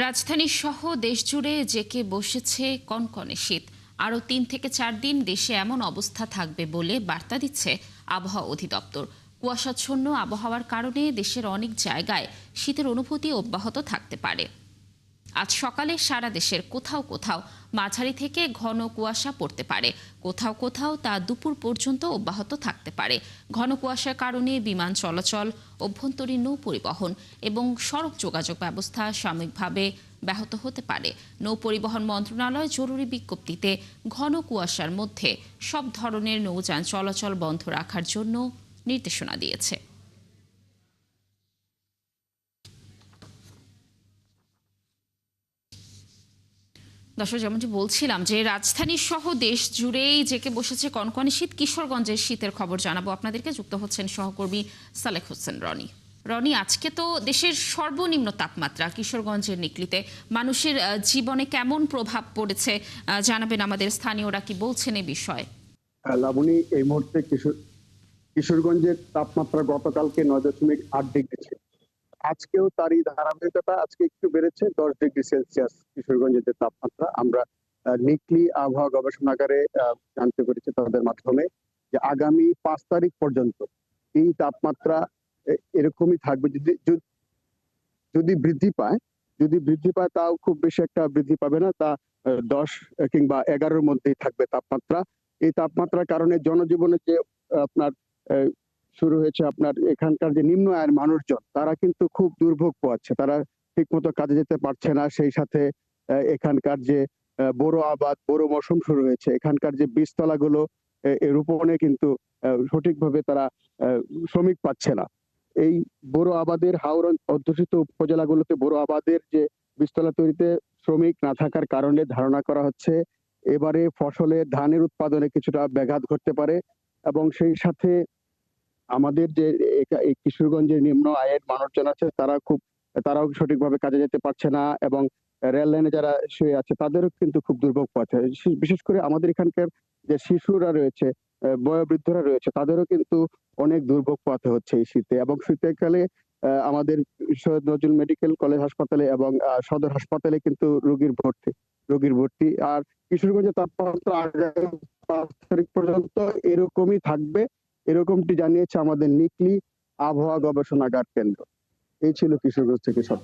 রাজধানী সহ দেশজুড়ে জেঁকে বসেছে কনকনে শীত। আরও ৩ থেকে ৪ দিন দেশে এমন অবস্থা থাকবে বলে বার্তা দিচ্ছে আবহাওয়া অধিদপ্তর। কুয়াশাচ্ছন্ন আবহাওয়ার কারণে দেশের অনেক জায়গায় শীতের অনুভূতি অব্যাহত থাকতে পারে। আজ সকালে সারা দেশের কোথাও কোথাও মাঝারি থেকে ঘন কুয়াশা পড়তে পারে, কোথাও কোথাও তা দুপুর পর্যন্ত অব্যাহত থাকতে পারে। ঘন কুয়াশার কারণে বিমান চলাচল, অভ্যন্তরীণ নৌ পরিবহন এবং সড়ক যোগাযোগ ব্যবস্থা সাময়িকভাবে ব্যাহত হতে পারে। নৌ পরিবহন মন্ত্রণালয় জরুরি বিজ্ঞপ্তিতে ঘন কুয়াশার মধ্যে সব ধরনের নৌযান চলাচল বন্ধ রাখার জন্য নির্দেশনা দিয়েছে। দর্শক, যেমনটি বলছিলাম যে রাজধানী সহ দেশ জুড়েই জেঁকে বসেছে কনকনে শীত। কিশোরগঞ্জের শীতের খবর জানাবো আপনাদেরকে। যুক্ত হচ্ছেন সহকর্মী সালেক হোসেন রনি। রনি, আজকে তো দেশের সর্বনিম্ন তাপমাত্রা কিশোরগঞ্জের নিকলিতে। মানুষের জীবনে কেমন প্রভাব পড়েছে জানাবেন আমাদের স্থানীয়রা কি বলছেন এই বিষয়ে। লাবণী, এই মুহূর্তে কিশোরগঞ্জের তাপমাত্রা গতকালকে 9.8 ডিগ্রি ছিল। আজকেও তারই ধারাবাহিকতা, আজকে একটু বেড়েছে 10 ডিগ্রি সেলসিয়াস কিশোরগঞ্জের যে তাপমাত্রা। আমরা নিকলি আবহাওয়া গবেষণাগারে জানতে পেরেছি তাদের মাধ্যমে যে আগামী 5 তারিখ পর্যন্ত এই তাপমাত্রা এরকমই থাকবে। যদি বৃদ্ধি পায় তাও খুব বেশি একটা বৃদ্ধি পাবে না, তা 10 কিংবা 11-র মধ্যেই থাকবে তাপমাত্রা। এই তাপমাত্রার কারণে জনজীবনে যে আপনার শুরু হয়েছে, আপনার এখানকার যে নিম্ন আয়ের মানুষজন তারা কিন্তু খুব দুর্ভোগ পোহাচ্ছে। তারা ঠিক মতো কাজে যেতে পারছে না। সেই সাথে এখানকার যে বোরো মৌসুম শুরু হয়েছে, এখানকার যে বীজতলাগুলো রোপণে কিন্তু সঠিকভাবে তারা শ্রমিক পাচ্ছে না। এই বোরো আবাদের হাওর অধ্যুষিত উপজেলাগুলোতে বোরো আবাদের যে বীজতলা তৈরিতে শ্রমিক না থাকার কারণে ধারণা করা হচ্ছে এবারে ফসলে ধানের উৎপাদনে কিছুটা ব্যাঘাত ঘটতে পারে। এবং সেই সাথে আমাদের যে এই কিশোরগঞ্জের নিম্ন আয়ের মানুষজন আছে তারাও সঠিকভাবে কাজে যেতে পারছে না, এবং রেল লাইনে যারা শুয়ে আছে তাদেরও কিন্তু খুব দুর্ভোগ পাচ্ছে। বিশেষ করে আমাদের এখানকার যে শিশুরা রয়েছে, বয়োবৃদ্ধরা রয়েছে, তাদেরও কিন্তু অনেক দুর্ভোগ পোহাতে হচ্ছে এই শীতে। এবং শীতকালে আমাদের সৈয়দ নজরুল মেডিকেল কলেজ হাসপাতালে এবং সদর হাসপাতালে কিন্তু রোগীর ভর্তি। আর কিশোরগঞ্জের তাপমাত্রা আগামী 5 তারিখ পর্যন্ত এরকমই থাকবে, এরকমটি জানিয়েছে আমাদের নিকলি আবহাওয়া গবেষণাগার কেন্দ্র। এই ছিল কিশোরগঞ্জ থেকে সব।